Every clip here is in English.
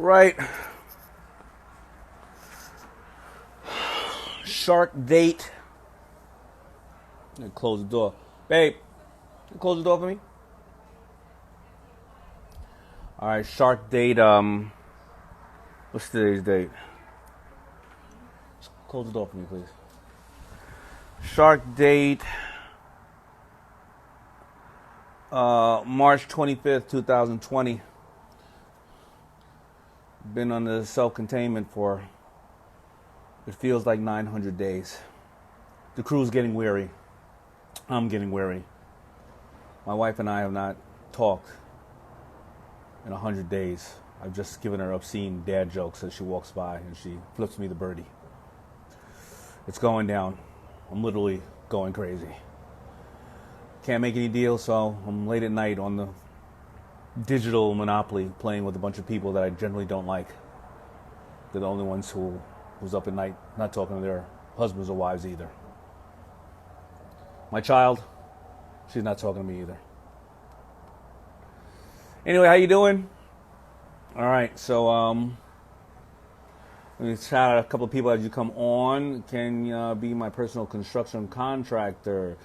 Right. Shark date. I'm gonna close the door. Babe, close the door for me. All right, shark date. What's today's date? Just close the door for me, please. Shark date. March 25th, 2020. Been under self-containment for, it feels like 900 days. The crew's getting weary. I'm getting weary. My wife and I have not talked in 100 days. I've just given her obscene dad jokes as she walks by and she flips me the birdie. It's going down. I'm literally going crazy. Can't make any deals, so I'm late at night on the digital Monopoly playing with a bunch of people that I generally don't like. They're the only ones who's up at night not talking to their husbands or wives either. My child, she's not talking to me either. Anyway, how you doing? All right, so let me shout out a couple of people as you come on. Can be my personal construction contractor.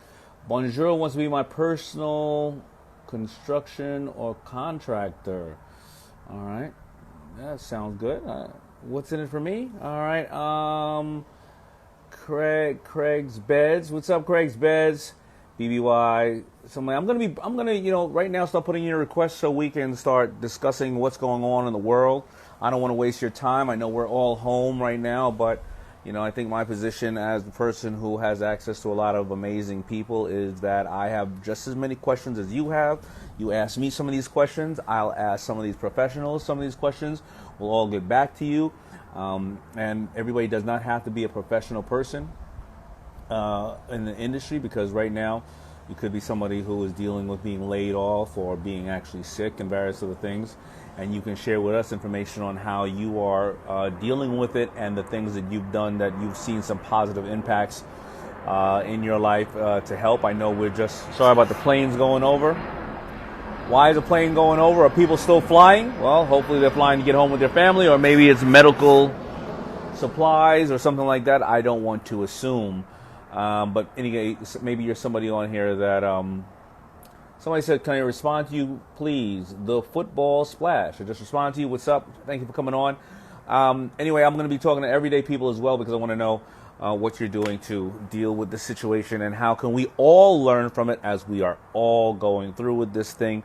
Bonjour wants to be my personal construction or contractor. All right, that sounds good. What's in it for me? All right, Craig's Beds. What's up, Craig's Beds? BBY. Somebody. I'm gonna, right now start putting in your requests so we can start discussing what's going on in the world. I don't want to waste your time. I know we're all home right now, but I think my position as the person who has access to a lot of amazing people is that I have just as many questions as you have. You ask me some of these questions, I'll ask some of these professionals some of these questions. We'll all get back to you. And everybody does not have to be a professional person in the industry, because right now you could be somebody who is dealing with being laid off or being actually sick and various other things. And you can share with us information on how you are dealing with it and the things that you've done that you've seen some positive impacts in your life to help. I know we're just sorry about the planes going over. Why is the plane going over? Are people still flying? Well, hopefully they're flying to get home with their family, or maybe it's medical supplies or something like that. I don't want to assume. But anyway, maybe you're somebody on here that... Somebody said, can I respond to you, please? The football splash. I just respond to you. What's up? Thank you for coming on. Anyway, I'm going to be talking to everyday people as well, because I want to know what you're doing to deal with the situation and how can we all learn from it as we are all going through with this thing.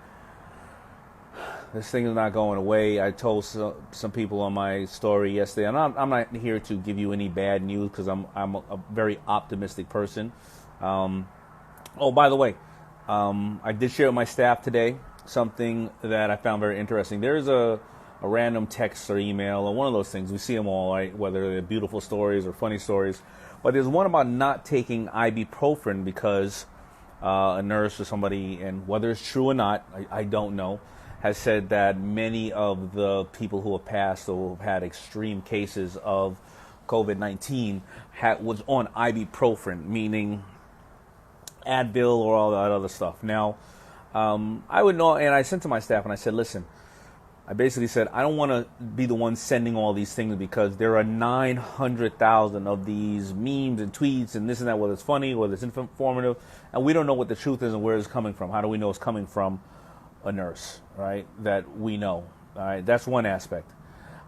This thing is not going away. I told some people on my story yesterday, and I'm not here to give you any bad news because I'm a very optimistic person. Oh, by the way, I did share with my staff today something that I found very interesting. There's a random text or email or one of those things. We see them all, right? Whether they're beautiful stories or funny stories. But there's one about not taking ibuprofen because a nurse or somebody, and whether it's true or not, I don't know, has said that many of the people who have passed or who have had extreme cases of COVID-19 was on ibuprofen, meaning Advil or all that other stuff. Now, I would know, and I sent to my staff and I said, listen, I basically said, I don't want to be the one sending all these things because there are 900,000 of these memes and tweets and this and that, whether it's funny, whether it's informative, and we don't know what the truth is and where it's coming from. How do we know it's coming from a nurse, right, that we know? All right, that's one aspect.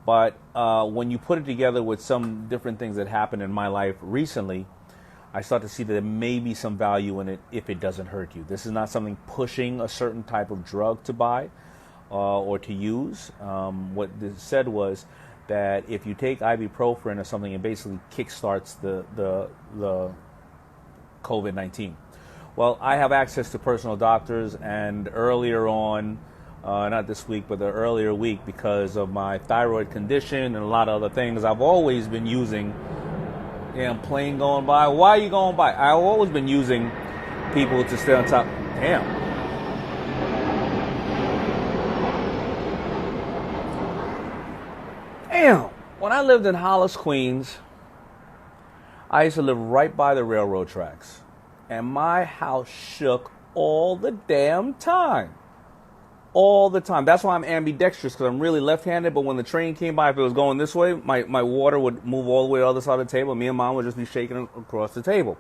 But when you put it together with some different things that happened in my life recently, I start to see that there may be some value in it if it doesn't hurt you. This is not something pushing a certain type of drug to buy or to use. What this said was that if you take ibuprofen or something, it basically kickstarts the COVID-19. Well, I have access to personal doctors, and earlier on, not this week, but the earlier week, because of my thyroid condition and a lot of other things, I've always been using... Damn plane going by. Why are you going by? I've always been using people to stay on top. Damn. When I lived in Hollis, Queens, I used to live right by the railroad tracks. And my house shook all the damn time. all the time. That's why I'm ambidextrous, because I'm really left-handed, but when the train came by, if it was going this way, my water would move all the way to the other side of the table. Me and Mom would just be shaking it across the table.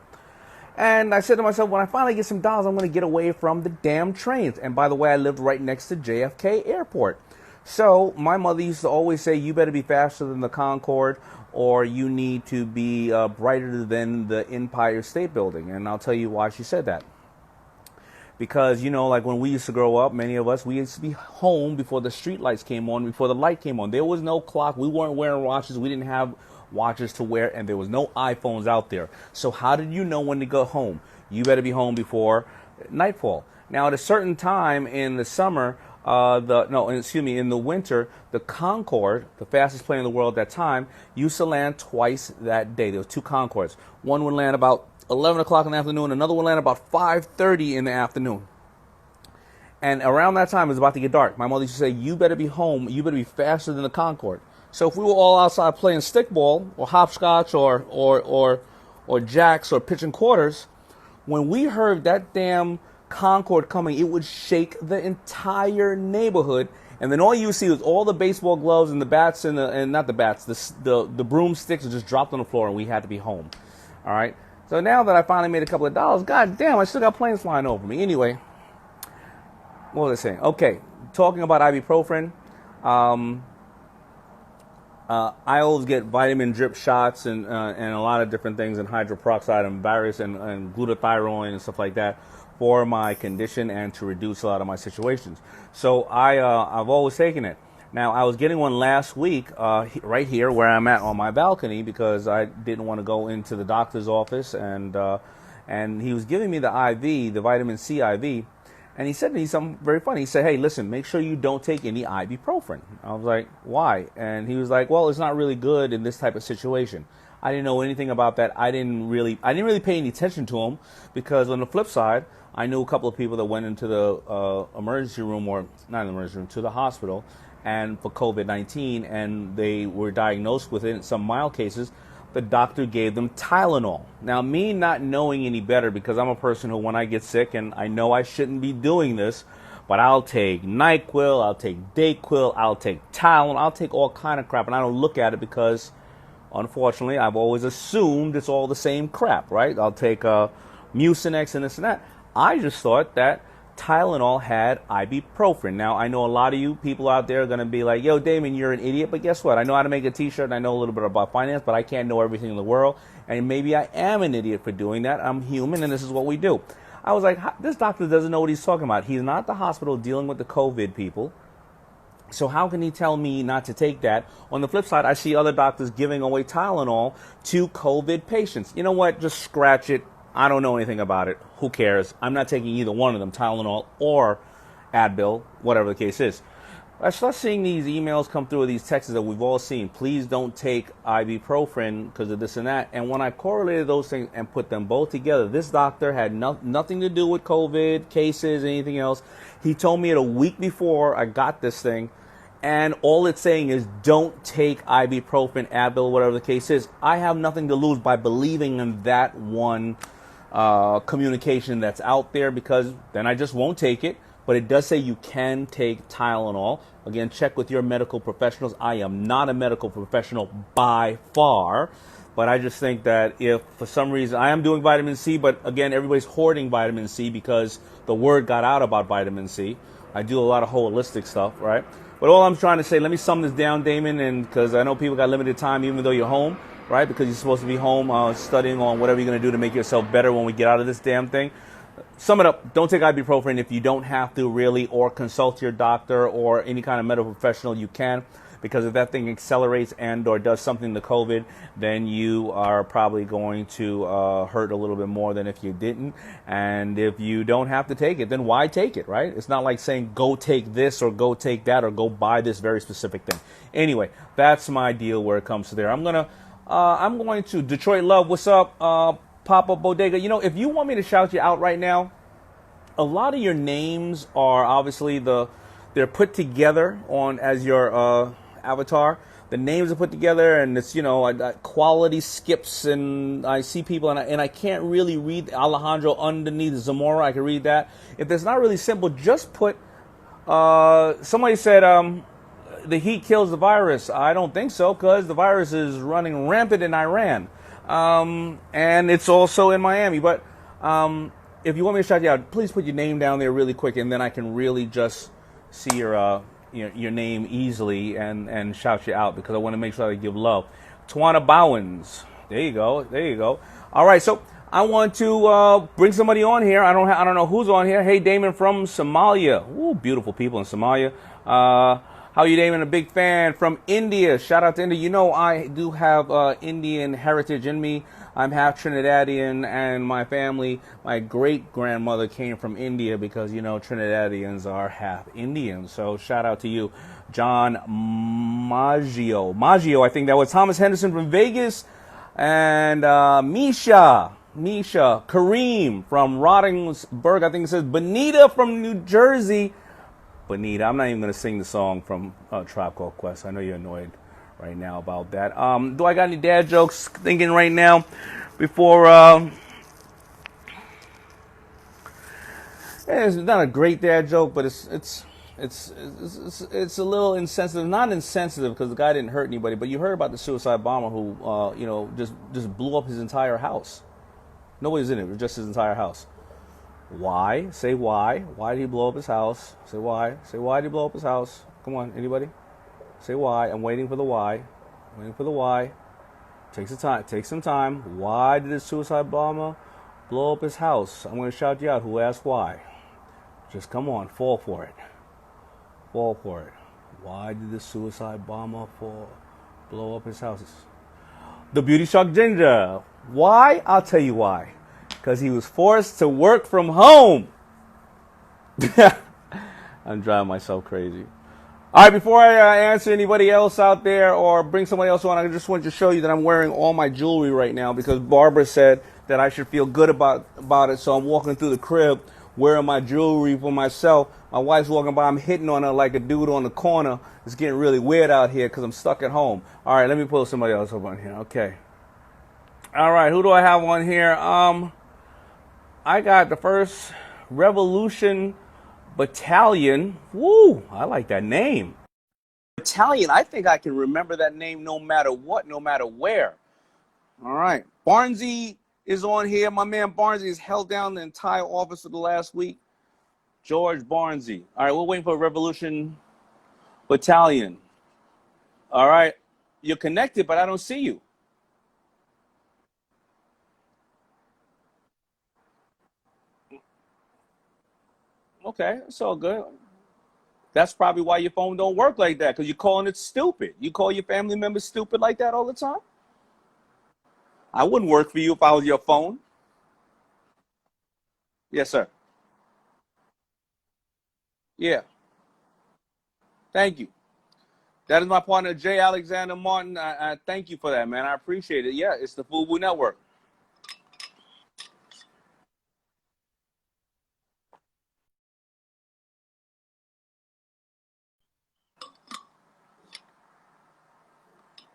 And I said to myself, when I finally get some dollars, I'm going to get away from the damn trains. And by the way, I lived right next to JFK Airport. So my mother used to always say, you better be faster than the Concorde, or you need to be brighter than the Empire State Building. And I'll tell you why she said that. Because, you know, like when we used to grow up, many of us, we used to be home before the street lights came on, before the light came on. There was no clock. We weren't wearing watches. We didn't have watches to wear, and there was no iPhones out there. So how did you know when to go home? You better be home before nightfall. Now, at a certain time in the summer, in the winter, the Concorde, the fastest plane in the world at that time, used to land twice that day. There was 2 Concordes. One would land about 11 o'clock in the afternoon. Another would land about 5:30 in the afternoon. And around that time, it was about to get dark. My mother used to say, you better be home. You better be faster than the Concorde. So if we were all outside playing stickball or hopscotch or jacks or pitching quarters, when we heard that damn Concorde coming, it would shake the entire neighborhood. And then all you see was all the baseball gloves and the bats and not the bats, the broomsticks just dropped on the floor, and we had to be home. All right. So now that I finally made a couple of dollars, god damn, I still got planes flying over me. Anyway, what was I saying? Okay, talking about ibuprofen. I always get vitamin drip shots and a lot of different things, and hydroperoxide and various and glutathione and stuff like that for my condition and to reduce a lot of my situations. So I've always taken it. Now, I was getting one last week right here where I'm at on my balcony, because I didn't want to go into the doctor's office, and he was giving me the IV, the vitamin C IV. And he said to me something very funny. He said, hey, listen, make sure you don't take any ibuprofen. I was like, why? And he was like, well, it's not really good in this type of situation. I didn't know anything about that. I didn't really pay any attention to him, because on the flip side, I knew a couple of people that went into the emergency room, or not in the emergency room, to the hospital, and for COVID-19, and they were diagnosed with it in some mild cases. The doctor gave them Tylenol. Now, me not knowing any better, because I'm a person who, when I get sick, and I know I shouldn't be doing this, but I'll take NyQuil, I'll take Dayquil, I'll take Tylenol, I'll take all kind of crap, and I don't look at it because, unfortunately, I've always assumed it's all the same crap, right? I'll take Mucinex and this and that. I just thought that Tylenol had ibuprofen. Now, I know a lot of you people out there are going to be like, yo, Daymond, you're an idiot. But guess what? I know how to make a t-shirt, and I know a little bit about finance, but I can't know everything in the world. And maybe I am an idiot for doing that. I'm human, and this is what we do. I was like, this doctor doesn't know what he's talking about. He's not at the hospital dealing with the COVID people. So how can he tell me not to take that? On the flip side, I see other doctors giving away Tylenol to COVID patients. You know what? Just scratch it. I don't know anything about it. Who cares? I'm not taking either one of them, Tylenol or Advil, whatever the case is. I start seeing these emails come through, these texts that we've all seen. Please don't take ibuprofen because of this and that. And when I correlated those things and put them both together, this doctor had nothing to do with COVID cases, anything else. He told me it a week before I got this thing. And all it's saying is don't take ibuprofen, Advil, whatever the case is. I have nothing to lose by believing in that one communication that's out there, because then I just won't take it. But it does say you can take Tylenol. Again, check with your medical professionals. I am not a medical professional by far, but I just think that if for some reason I am doing vitamin C, but again, everybody's hoarding vitamin C because the word got out about vitamin C. I do a lot of holistic stuff, right? But all I'm trying to say, let me sum this down, Daymond, and because I know people got limited time, even though you're home, right? Because you're supposed to be home studying on whatever you're going to do to make yourself better when we get out of this damn thing. Sum it up. Don't take ibuprofen if you don't have to really, or consult your doctor or any kind of medical professional. You can, because if that thing accelerates and or does something to COVID, then you are probably going to hurt a little bit more than if you didn't. And if you don't have to take it, then why take it, right? It's not like saying go take this or go take that or go buy this very specific thing. Anyway, that's my deal where it comes to there. I'm going to Detroit Love. What's up? Pop-up Bodega. You know, if you want me to shout you out right now, a lot of your names are obviously they're put together on as your avatar. The names are put together, and it's, you know, quality skips, and I see people, and I can't really read Alejandro underneath Zamora. I can read that. If it's not really simple, just put Somebody said the heat kills the virus. I don't think so, because the virus is running rampant in Iran, and it's also in Miami. But if you want me to shout you out, please put your name down there really quick, and then I can really just see your name easily and shout you out, because I want to make sure I give love. Tawana Bowens. There you go. There you go. All right, so I want to bring somebody on here. I don't know who's on here. Hey, Daymond from Somalia. Ooh, beautiful people in Somalia. How you, Daymond? A big fan from India. Shout out to India. You know, I do have Indian heritage in me. I'm half Trinidadian, and my family, my great-grandmother came from India, because, you know, Trinidadians are half Indian. So shout out to you. John Maggio. I think that was Thomas Henderson from Vegas. And Misha, Kareem from Rodingsburg. I think it says Bonita from New Jersey. Bonita, I'm not even going to sing the song from Tribe Called Quest. I know you're annoyed right now about that. Do I got any dad jokes thinking right now before... it's not a great dad joke, but it's a little insensitive. Not insensitive, because the guy didn't hurt anybody, but you heard about the suicide bomber who you know, just blew up his entire house. Nobody's in it. It was just his entire house. Why? Say why. Why did he blow up his house? Say why. Say why did he blow up his house? Come on, anybody? Say why. I'm waiting for the why. I'm waiting for the why. Take some time. Take some time. Why did the suicide bomber blow up his house? I'm going to shout you out. Who asked why? Just come on. Fall for it. Fall for it. Why did the suicide bomber blow up his house? The Beauty Shark Ginger. Why? I'll tell you why. Because he was forced to work from home. I'm driving myself crazy. All right, before I answer anybody else out there or bring somebody else on, I just wanted to show you that I'm wearing all my jewelry right now, because Barbara said that I should feel good about it. So I'm walking through the crib wearing my jewelry for myself. My wife's walking by. I'm hitting on her like a dude on the corner. It's getting really weird out here because I'm stuck at home. All right, let me pull somebody else up on here. Okay. All right, who do I have on here? I got the 1st Revolution Battalion. Woo, I like that name. Battalion, I think I can remember that name no matter what, no matter where. All right. Barnesy is on here. My man Barnesy has held down the entire office of the last week. George Barnesy. All right, we're waiting for Revolution Battalion. All right. You're connected, but I don't see you. Okay, it's all good. That's probably why your phone don't work like that, because you're calling it stupid. You call your family members stupid like that all the time? I wouldn't work for you if I was your phone. Yes, sir. Yeah, thank you. That is my partner, J. Alexander Martin. I thank you for that, man. I appreciate it. Yeah, it's the FUBU Network.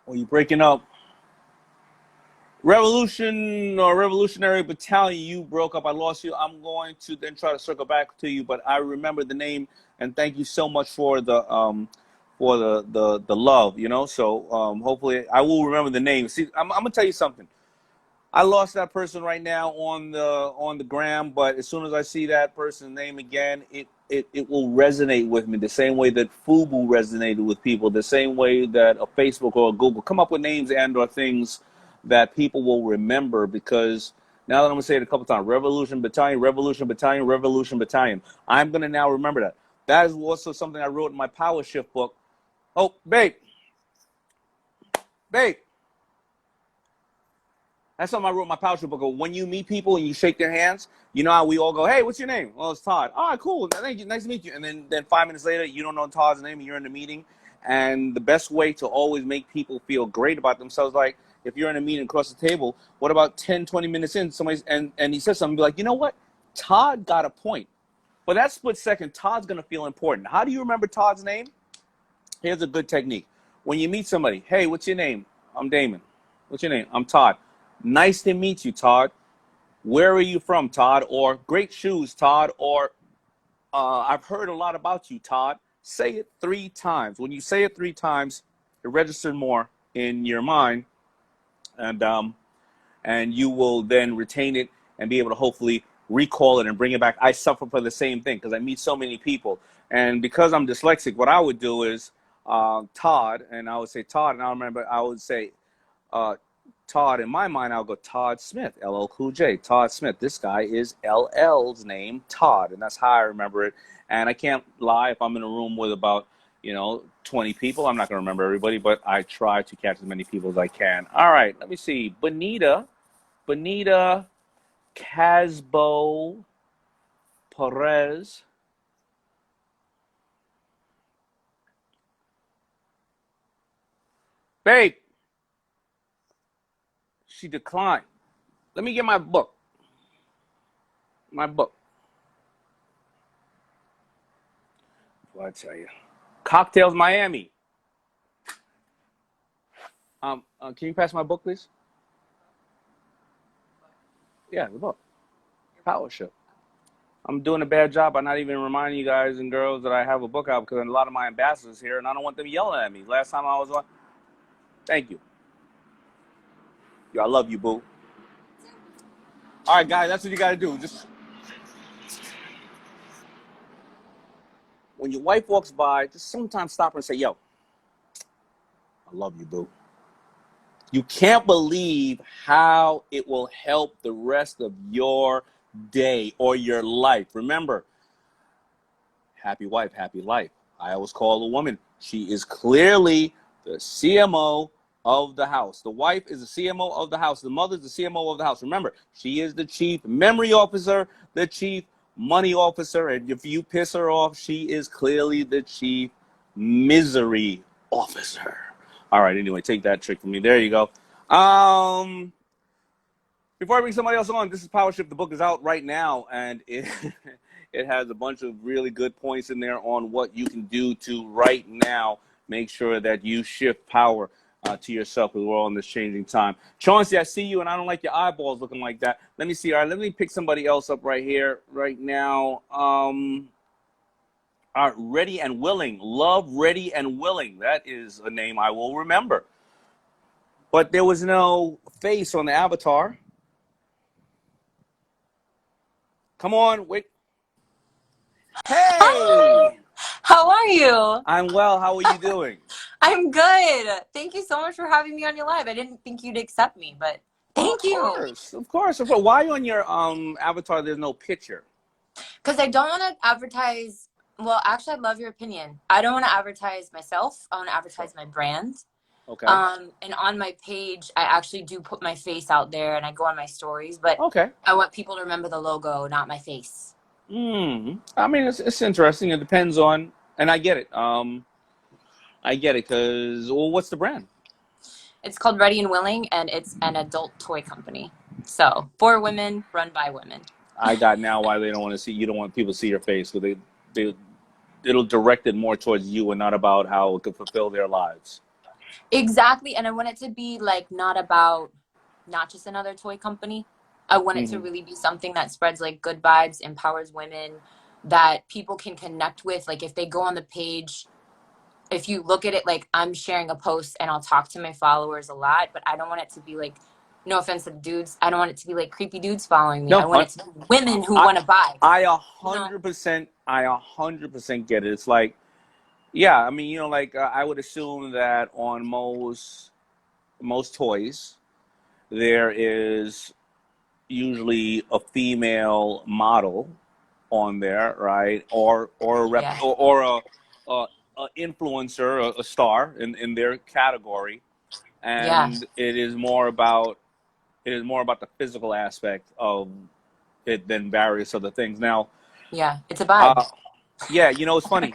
Well, you breaking up. Revolution or Revolutionary Battalion, you broke up. I lost you. I'm going to then try to circle back to you, but I remember the name, and thank you so much for the love, you know. So hopefully I will remember the name. See, I'm gonna tell you something. I lost that person right now on the gram, but as soon as I see that person's name again, it will resonate with me the same way that FUBU resonated with people, the same way that a Facebook or a Google come up with names and or things that people will remember. Because now that I'm gonna say it a couple times, Revolution Battalion, Revolution Battalion, Revolution Battalion, I'm gonna now remember that. That is also something I wrote in my Power Shift book. Oh, babe. That's something I wrote in my Power Shift book. When you meet people and you shake their hands, you know how we all go, hey, what's your name? Well, it's Todd. All right, cool. Thank you. Nice to meet you. And then 5 minutes later, you don't know Todd's name and you're in the meeting. And the best way to always make people feel great about themselves, like if you're in a meeting across the table, what about 10, 20 minutes in, somebody's and he says something, be like, you know what? Todd got a point. For that split second, Todd's going to feel important. How do you remember Todd's name? Here's a good technique. When you meet somebody, hey, what's your name? I'm Daymond. What's your name? I'm Todd. Nice to meet you, Todd. Where are you from, Todd? Or great shoes, Todd. Or I've heard a lot about you, Todd. Say it 3 times. When you say it 3 times, it registers more in your mind, and you will then retain it and be able to hopefully recall it and bring it back. I suffer for the same thing because I meet so many people. And because I'm dyslexic, what I would do is Todd, and I would say Todd, and I would say Todd. In my mind, I'll go Todd Smith, LL Cool J, Todd Smith. This guy is LL's name, Todd, and that's how I remember it. And I can't lie, if I'm in a room with about 20 people, I'm not going to remember everybody, but I try to catch as many people as I can. All right, let me see. Bonita Casbo Perez. Babe, she declined. Let me get my book. Well, I tell you. Cocktails Miami. Can you pass my book, please? Yeah, the book. Power Ship. I'm doing a bad job by not even reminding you guys and girls that I have a book out because a lot of my ambassadors here, and I don't want them yelling at me. Last time I was on. Thank you. Yo, I love you, boo. All right, guys, that's what you got to do. Just when your wife walks by, just sometimes stop her and say, yo, I love you, boo. You can't believe how it will help the rest of your day or your life. Remember, happy wife, happy life. I always call a woman. She is clearly the CMO of the house. The wife is the CMO of the house. The mother is the CMO of the house. Remember, she is the chief memory officer, the chief money officer. And if you piss her off, she is clearly the chief misery officer. All right, anyway, take that trick from me. There you go. Before I bring somebody else on, this is Power Shift. The book is out right now, and it has a bunch of really good points in there on what you can do to right now make sure that you shift power to yourself because we're all in this changing time. Chauncey, I see you, and I don't like your eyeballs looking like that. Let me see. All right, let me pick somebody else up right here, right now. Ready and Willing. Love, Ready and Willing. That is a name I will remember. But there was no face on the avatar. Come on, wait. Hey! Hi. How are you? I'm well. How are you doing? I'm good. Thank you so much for having me on your live. I didn't think you'd accept me, but thank you. Of course. Why on your avatar there's no picture? Because I don't want to advertise. Well, actually, I love your opinion. I don't want to advertise myself. I want to advertise my brand. Okay. And on my page, I actually do put my face out there, and I go on my stories. But okay. I want people to remember the logo, not my face. I mean, it's interesting. It depends on, and I get it. I get it because, well, what's the brand? It's called Ready and Willing, and it's an adult toy company. So for women, run by women. I got now why they don't want to see. You don't want people to see your face because it'll direct it more towards you and not about how it could fulfill their lives. Exactly, and I want it to be like not just another toy company. I want it to really be something that spreads like good vibes, empowers women, that people can connect with. Like if they go on the page, if you look at it, like I'm sharing a post and I'll talk to my followers a lot, but I don't want it to be like, no offense to the dudes, I don't want it to be like creepy dudes following me. No, I want it to be women who want to buy. I 100% get it. It's like, yeah, I mean, I would assume that on most toys, there is usually a female model on there, right? Or a rep, yeah. or a influencer, a star in their category, and it is more about the physical aspect of it than various other things. Now, yeah, it's a vibe. Yeah, it's funny.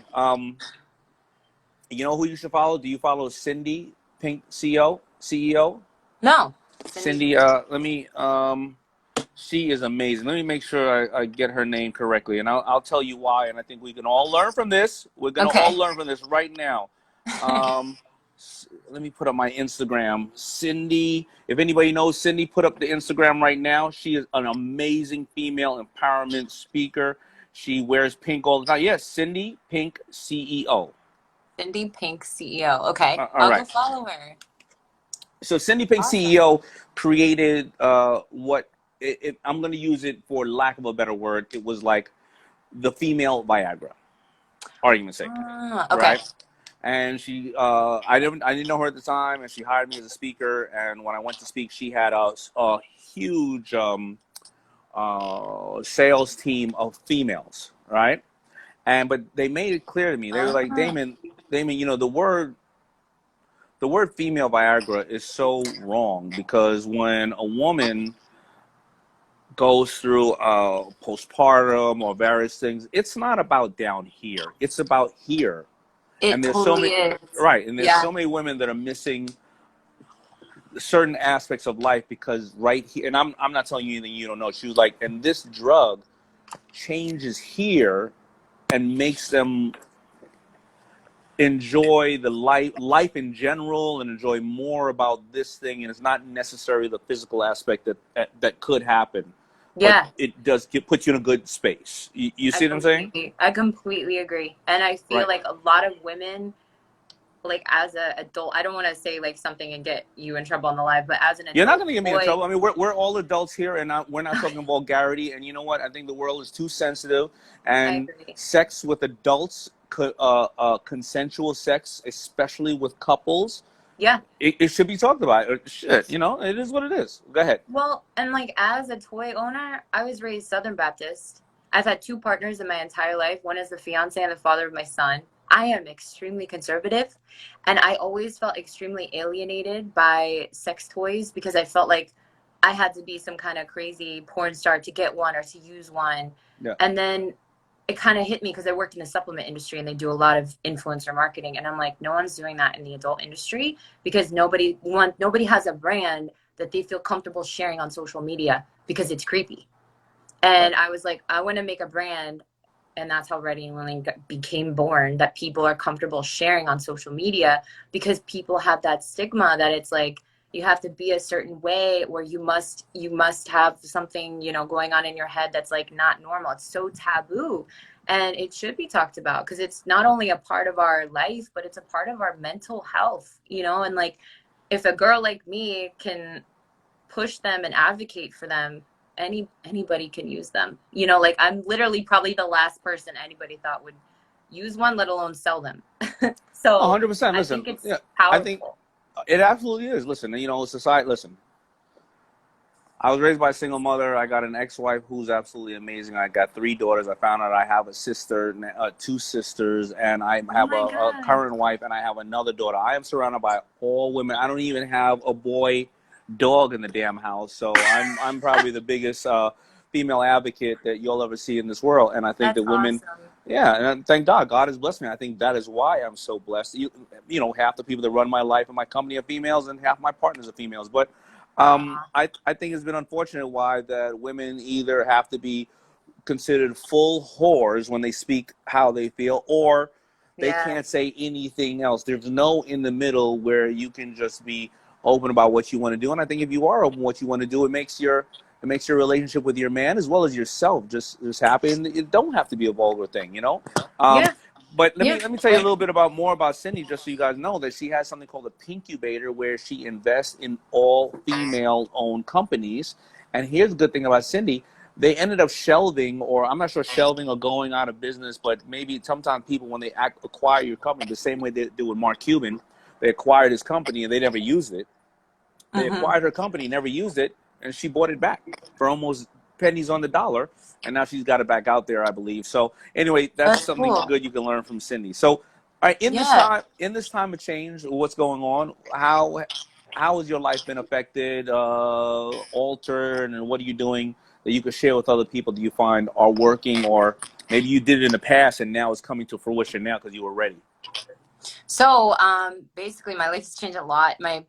You know who you should follow? Do you follow Cindy Pink CEO? No. Cindy, let me. She is amazing. Let me make sure I get her name correctly, and I'll tell you why. And I think we can all learn from this. We're gonna all learn from this right now. Let me put up my Instagram. Cindy, if anybody knows Cindy, put up the Instagram right now. She is an amazing female empowerment speaker. She wears pink all the time. Yes, Cindy Pink CEO. Cindy Pink CEO. Okay, All I'll go right. follow her. So Cindy Pink Awesome. CEO created I'm going to use it for lack of a better word. It was like the female Viagra, argument's sake, Okay. right? And I didn't know her at the time, and she hired me as a speaker. And when I went to speak, she had a huge sales team of females, right? But they made it clear to me. They were like, Uh, Daymond, the word female Viagra is so wrong because when a woman goes through postpartum or various things, it's not about down here. It's about here. it And there's so totally many, is. right? And there's Yeah. so many women that are missing certain aspects of life because right here, and I'm not telling you anything you don't know. She was like, and this drug changes here and makes them enjoy the life in general and enjoy more about this thing, and it's not necessarily the physical aspect that could happen, but Yeah. it does put you in a good space. You see what I'm saying? I completely agree. And I feel Right. like a lot of women, like as an adult, I don't want to say like something and get you in trouble on the live, but as an You're not adult going to get me in boy, trouble. I mean, we're all adults here, and we're not talking vulgarity. And you know what? I think the world is too sensitive, I and agree. sex with adults, consensual sex, especially with couples, Yeah. it should be talked about. Shit, it is what it is. Go ahead. Well, and like as a toy owner, I was raised Southern Baptist. I've had two partners in my entire life. One is the fiance and the father of my son. I am extremely conservative, and I always felt extremely alienated by sex toys because I felt like I had to be some kind of crazy porn star to get one or to use one. Yeah. And then it kind of hit me because I worked in the supplement industry and they do a lot of influencer marketing, and I'm like, no one's doing that in the adult industry because nobody has a brand that they feel comfortable sharing on social media because it's creepy. And I was like, I want to make a brand, and that's how Ready and Willing became born, that people are comfortable sharing on social media because people have that stigma that it's like you have to be a certain way or you must have something, going on in your head that's like not normal. It's so taboo, and it should be talked about because it's not only a part of our life, but it's a part of our mental health, and like if a girl like me can push them and advocate for them, anybody can use them. Like I'm literally probably the last person anybody thought would use one, let alone sell them. So 100%. I Listen, think it's yeah, I think powerful. it absolutely is. Listen, society. Listen, I was raised by a single mother. I got an ex-wife who's absolutely amazing. I got 3 daughters. I found out I have a sister, 2 sisters, and I Oh have my a God. current wife, and I have another daughter. I am surrounded by all women. I don't even have a boy dog in the damn house. So I'm probably the biggest female advocate that you'll ever see in this world. And I think That's that women, awesome. yeah, and thank God, God has blessed me. I think that is why I'm so blessed. Half the people that run my life and my company are females, and half my partners are females. But I think it's been unfortunate why that women either have to be considered full whores when they speak how they feel, or they Yeah. can't say anything else. There's no in the middle where you can just be open about what you want to do. And I think if you are open what you want to do, it makes your relationship with your man as well as yourself just happy. And it don't have to be a vulgar thing. Um, Yeah. but let Yeah. me tell you a little bit more about Cindy, just so you guys know that she has something called a Pinkubator, where she invests in all female-owned companies. And here's the good thing about Cindy: they ended up shelving, or I'm not sure shelving or going out of business, but maybe sometimes people when they acquire your company, the same way they do with Mark Cuban, they acquired his company and they never used it. They Mm-hmm. acquired her company, never used it, and she bought it back for almost pennies on the dollar. And now she's got it back out there, I believe. So anyway, that's That's something cool. good you can learn from Cindy. So, all right, Yeah. in this time of change, what's going on? How has your life been affected, altered, and what are you doing that you could share with other people that you find are working, or maybe you did it in the past and now it's coming to fruition now because you were ready? So basically my life has changed a lot. My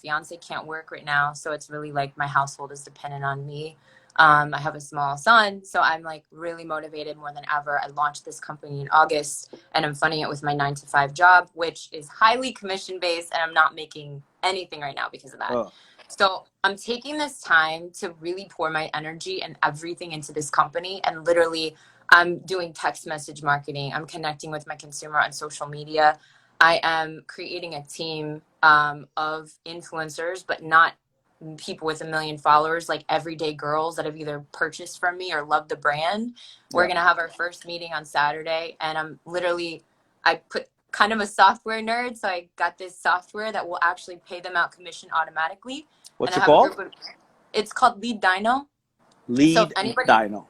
fiance can't work right now, so it's really like my household is dependent on me. I have a small son, so I'm like really motivated more than ever. I launched this company in August, and I'm funding it with my 9-to-5 job, which is highly commission based, and I'm not making anything right now because of that. Oh, So I'm taking this time to really pour my energy and everything into this company, and literally I'm doing text message marketing. I'm connecting with my consumer on social media. I am creating a team of influencers, but not people with 1 million followers, like everyday girls that have either purchased from me or love the brand. We're Yeah. going to have our first meeting on Saturday. And I put kind of a software nerd. So I got this software that will actually pay them out commission automatically. What's And I it have a called? group of, it's called Lead Dino. So if Lead anybody, Dino.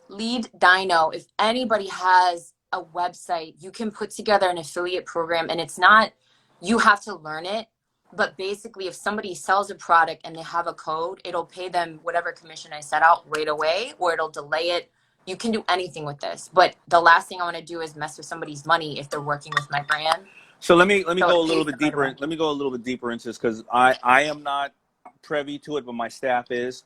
Lead Dino, if anybody has a website, you can put together an affiliate program, and it's not, you have to learn it. But basically, if somebody sells a product and they have a code, it'll pay them whatever commission I set out right away, or it'll delay it. You can do anything with this. But the last thing I want to do is mess with somebody's money if they're working with my brand. So let me So go a it little pays bit them right deeper. away. Let me go a little bit deeper into this because I am not privy to it, but my staff is.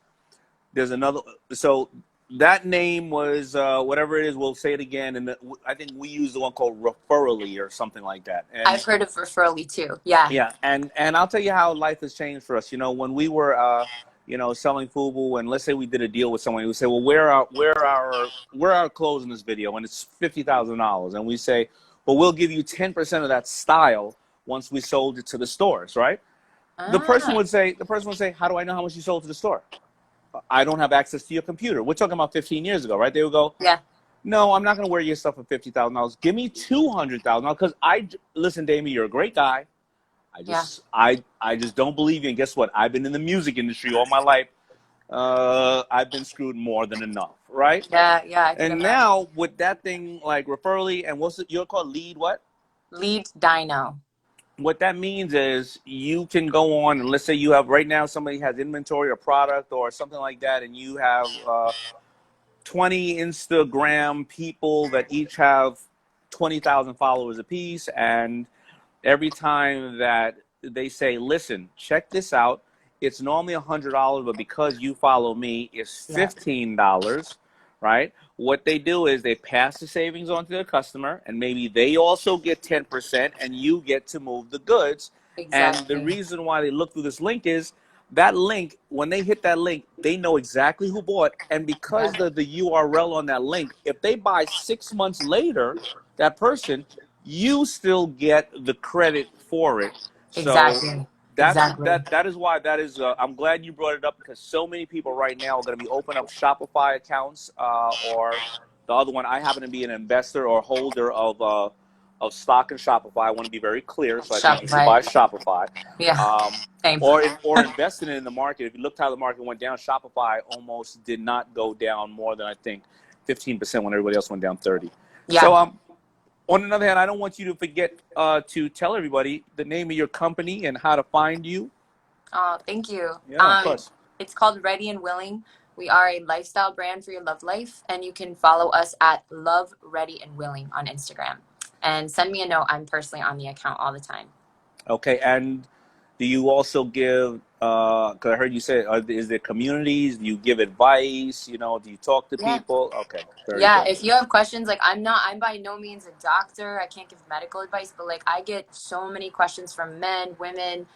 There's another. So that name was whatever it is. We'll say it again, and I think we use the one called Referrally or something like that. And I've heard of Referrally too. Yeah. yeah, and I'll tell you how life has changed for us. You know, when we were selling FUBU, and let's say we did a deal with someone, we say, well, where are our clothes in this video? And it's $50,000, and we say, well, we'll give you 10% of that style once we sold it to the stores, right? The person Ah, would say, how do I know how much you sold to the store? I don't have access to your computer. We're talking about 15 years ago, right? They would go, yeah. no, I'm not going to wear your stuff for $50,000. Give me $200,000 because listen, Daymond, you're a great guy. Yeah. I just don't believe you. And guess what? I've been in the music industry all my life. I've been screwed more than enough, right? Yeah. Yeah. I can And imagine. now with that thing like Referrally and what's it? You're called Lead what? Lead Dino. What that means is you can go on and let's say you have right now somebody has inventory or product or something like that, and you have 20 Instagram people that each have 20,000 followers apiece, and every time that they say, listen, check this out, it's normally $100, but because you follow me, it's Yeah. $15, right? What they do is they pass the savings on to their customer, and maybe they also get 10%, and you get to move the goods. And the Exactly. reason why they look through this link is that link, when they hit that link, they know exactly who bought. And because Yeah. the URL on that link, if they buy 6 months later, that person, you still get the credit for it. So Exactly. Exactly. that is why that is. I'm glad you brought it up because so many people right now are going to be opening up Shopify accounts or the other one. I happen to be an investor or holder of stock in Shopify. I want to be very clear, so I think you should buy Shopify. Shopify. Yeah. Um, Same. or investing in the market. If you looked how the market went down, Shopify almost did not go down more than I think 15% when everybody else went down 30. So Yeah. on another hand, I don't want you to forget to tell everybody the name of your company and how to find you. Oh, thank you. Yeah, of course. It's called Ready and Willing. We are a lifestyle brand for your love life, and you can follow us at Love Ready and Willing on Instagram. And send me a note. I'm personally on the account all the time. Okay, and do you also give? Because I heard you say, is there communities? Do you give advice? You know, do you talk to Yeah. people? Okay, very Yeah, good. if you have questions, like I'm by no means a doctor. I can't give medical advice, but like I get so many questions from men, women.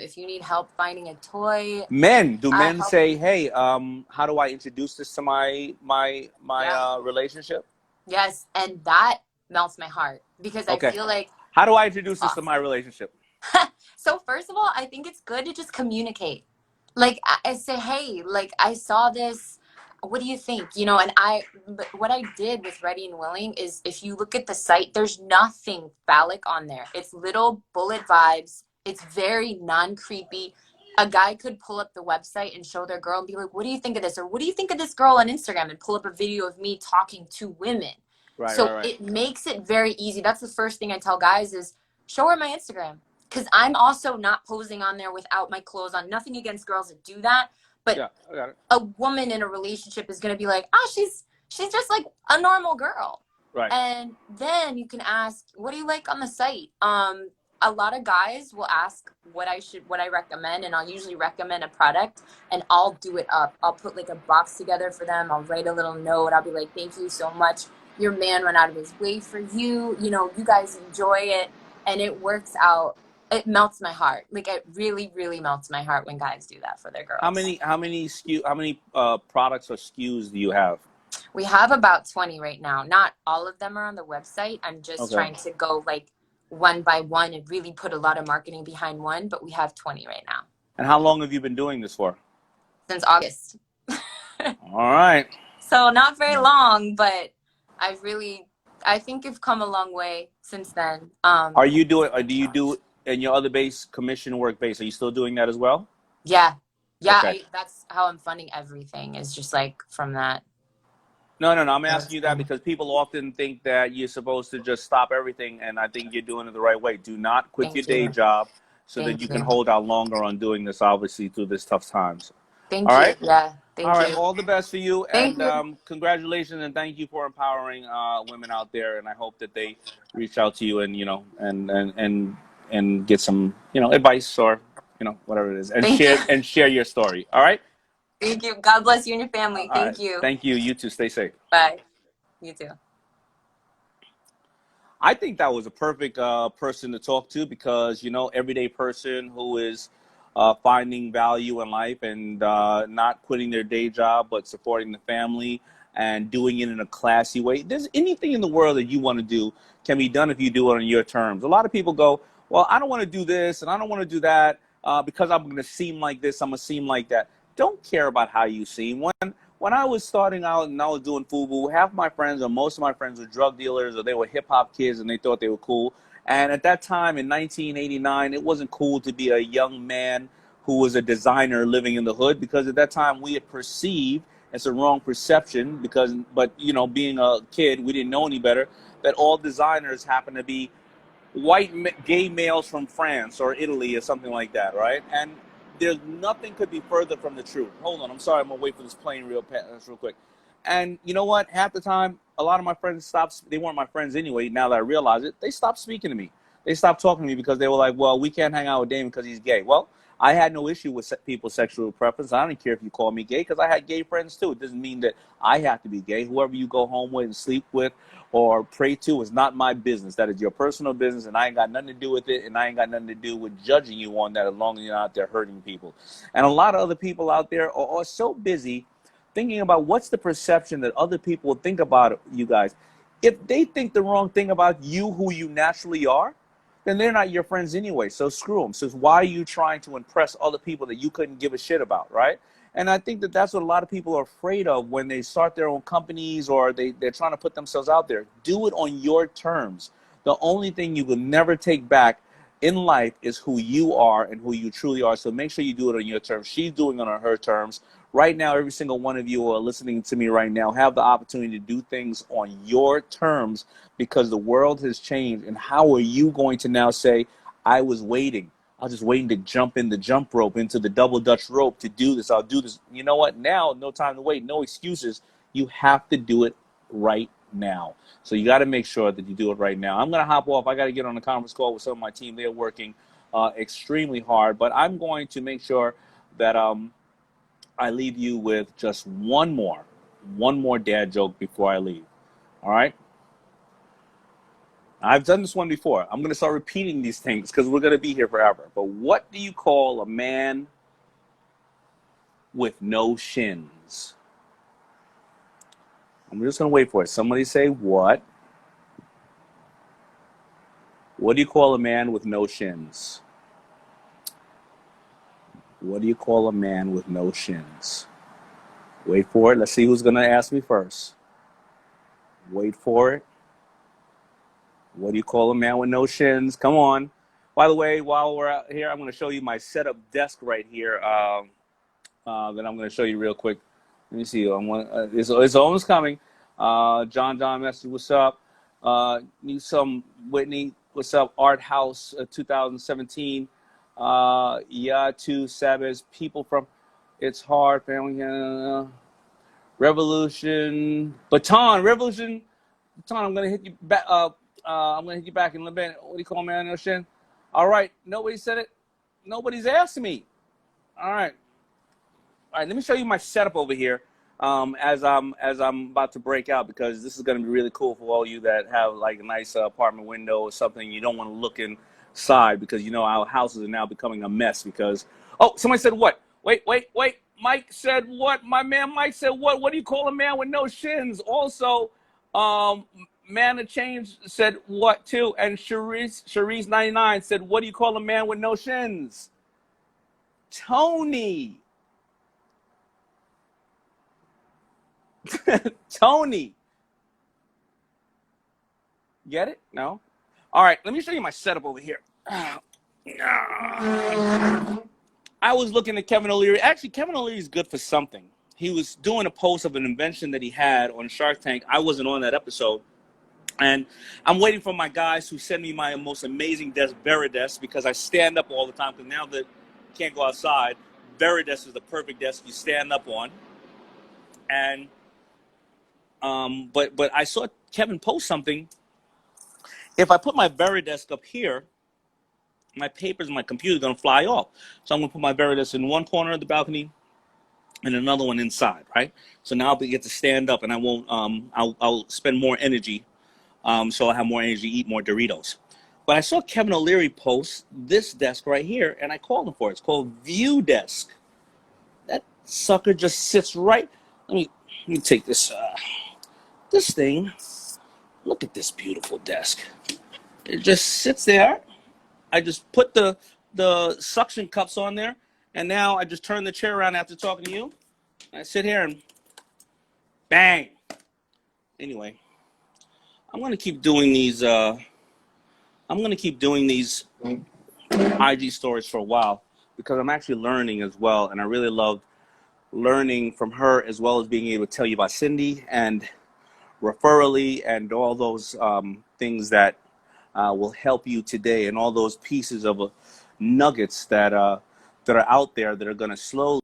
If you need help finding a toy, Men, do I men help say, you. hey, how do I introduce this to my Yeah. relationship? Yes, and that melts my heart because I Okay, feel like how do I it's introduce this to my awesome. relationship? So first of all, I think it's good to just communicate. Like I say, hey, like I saw this. What do you think? You know, and but what I did with Ready and Willing is if you look at the site, there's nothing phallic on there. It's little bullet vibes. It's very non-creepy. A guy could pull up the website and show their girl and be like, what do you think of this? Or what do you think of this girl on Instagram? And pull up a video of me talking to women. Right, right, So right. it makes it very easy. That's the first thing I tell guys is show her my Instagram. Because I'm also not posing on there without my clothes on. Nothing against girls that do that. But Yeah, I got it. a woman in a relationship is going to be like, she's just like a normal girl. Right. And then you can ask, what do you like on the site? A lot of guys will ask what I recommend, and I'll usually recommend a product, and I'll do it up. I'll put like a box together for them. I'll write a little note. I'll be like, thank you so much. Your man went out of his way for you. You know, you guys enjoy it, and it works out. It melts my heart. Like it really, really melts my heart when guys do that for their How girls. many products or SKUs do you have? We have about 20 right now. Not all of them are on the website. I'm just Okay. trying to go like one by one and really put a lot of marketing behind one, but we have 20 right now. And how long have you been doing this for? Since August. All right. So not very long, but I think we've come a long way since then. Are you doing, or do you do in your other base, commission work base? Are you still doing that as well? Yeah. Yeah, Okay. that's how I'm funding everything, is just like from that. No, no, no. I'm asking you that because people often think that you're supposed to just stop everything, and I think you're doing it the right way. Do not quit your Thank day you. job so that Thank you can you. hold out longer on doing this, obviously, through this tough times. All Thank you. right? Yeah. All Thank right. you. All the best for you, Thank and you. congratulations, and thank you for empowering women out there. And I hope that they reach out to you and, and get some, advice or, whatever it is, and Thank you. share your story. All right? Thank you. God bless you and your family. All right. Thank you. Thank you. You too. Stay safe. Bye. You too. I think that was a perfect person to talk to because, everyday person who is finding value in life and not quitting their day job, but supporting the family and doing it in a classy way. There's anything in the world that you want to do can be done if you do it on your terms. A lot of people go, well, I don't want to do this and I don't want to do that because I'm going to seem like this, I'm going to seem like that. Don't care about how you seem. When I was starting out and I was doing FUBU, half my friends or most of my friends were drug dealers or they were hip hop kids and they thought they were cool. And at that time in 1989, it wasn't cool to be a young man who was a designer living in the hood because at that time we had perceived, it's a wrong perception but being a kid, we didn't know any better, that all designers happen to be white gay males from France or Italy or something like that, right? And there's nothing could be further from the truth. Hold on, I'm sorry, I'm gonna wait for this plane real quick. And you know what? Half the time, a lot of my friends stopped. They weren't my friends anyway. Now that I realize it, they stopped speaking to me. They stopped talking to me because they were like, "Well, we can't hang out with Daymond because he's gay." Well, I had no issue with people's sexual preference. I don't care if you call me gay because I had gay friends too. It doesn't mean that I have to be gay. Whoever you go home with and sleep with or pray to is not my business. That is your personal business, and I ain't got nothing to do with it, and I ain't got nothing to do with judging you on that as long as you're not out there hurting people. And a lot of other people out there are so busy thinking about what's the perception that other people will think about you guys. If they think the wrong thing about you, who you naturally are, then they're not your friends anyway. So screw them. So why are you trying to impress other people that you couldn't give a shit about, right? And I think that that's what a lot of people are afraid of when they start their own companies or they're trying to put themselves out there. Do it on your terms. The only thing you will never take back in life is who you are and who you truly are. So make sure you do it on your terms. She's doing it on her terms. Right now, every single one of you who are listening to me right now have the opportunity to do things on your terms because the world has changed. And how are you going to now say, I was waiting. I was just waiting to jump in the jump rope, into the double Dutch rope to do this. I'll do this. You know what? Now, no time to wait. No excuses. You have to do it right now. So you got to make sure that you do it right now. I'm going to hop off. I got to get on a conference call with some of my team. They're working extremely hard. But I'm going to make sure that I leave you with just one more dad joke before I leave. All right? I've done this one before. I'm going to start repeating these things because we're going to be here forever. But what do you call a man with no shins? I'm just going to wait for it. Somebody say what? What do you call a man with no shins? What do you call a man with no shins? Wait for it. Let's see who's going to ask me first. Wait for it. What do you call a man with no shins? Come on. By the way, while we're out here, I'm going to show you my setup desk right here that I'm going to show you real quick. Let me see. It's almost coming. John message, what's up? Need some Whitney. What's up? Art House 2017. Yeah, two Sabbaths. People from It's Hard Family. Revolution. Revolution. Baton, I'm going to hit you back. I'm going to hit you back in a little bit. What do you call me on your shin? All right. Nobody said it. Nobody's asked me. All right. All right. Let me show you my setup over here as I'm about to break out because this is going to be really cool for all you that have like a nice apartment window or something. You don't want to look inside because our houses are now becoming a mess because, oh, somebody said what? Wait. Mike said what? My man Mike said what? What do you call a man with no shins? Also, Man of Change said what too? And Cherise 99 said, what do you call a man with no shins? Tony. Tony. Get it? No? All right, let me show you my setup over here. I was looking at Kevin O'Leary. Actually, Kevin O'Leary is good for something. He was doing a post of an invention that he had on Shark Tank. I wasn't on that episode. And I'm waiting for my guys who send me my most amazing desk, Veridesk, because I stand up all the time. Because now that I can't go outside, Veridesk is the perfect desk you stand up on. And but I saw Kevin post something. If I put my Veridesk up here, my papers and my computer are going to fly off. So I'm going to put my Veridesk in one corner of the balcony and another one inside, right? So now I'll get to stand up, and I won't. I'll spend more energy. So I'll have more energy to eat more Doritos. But I saw Kevin O'Leary post this desk right here, and I called him for it. It's called View Desk. That sucker just sits right. Let me take this this thing. Look at this beautiful desk. It just sits there. I just put the suction cups on there, and now I just turn the chair around after talking to you. I sit here and bang. Anyway, I'm gonna keep doing these. IG stories for a while because I'm actually learning as well, and I really love learning from her as well as being able to tell you about Cindy and referrally and all those things that will help you today, and all those pieces of nuggets that are out there that are going to slowly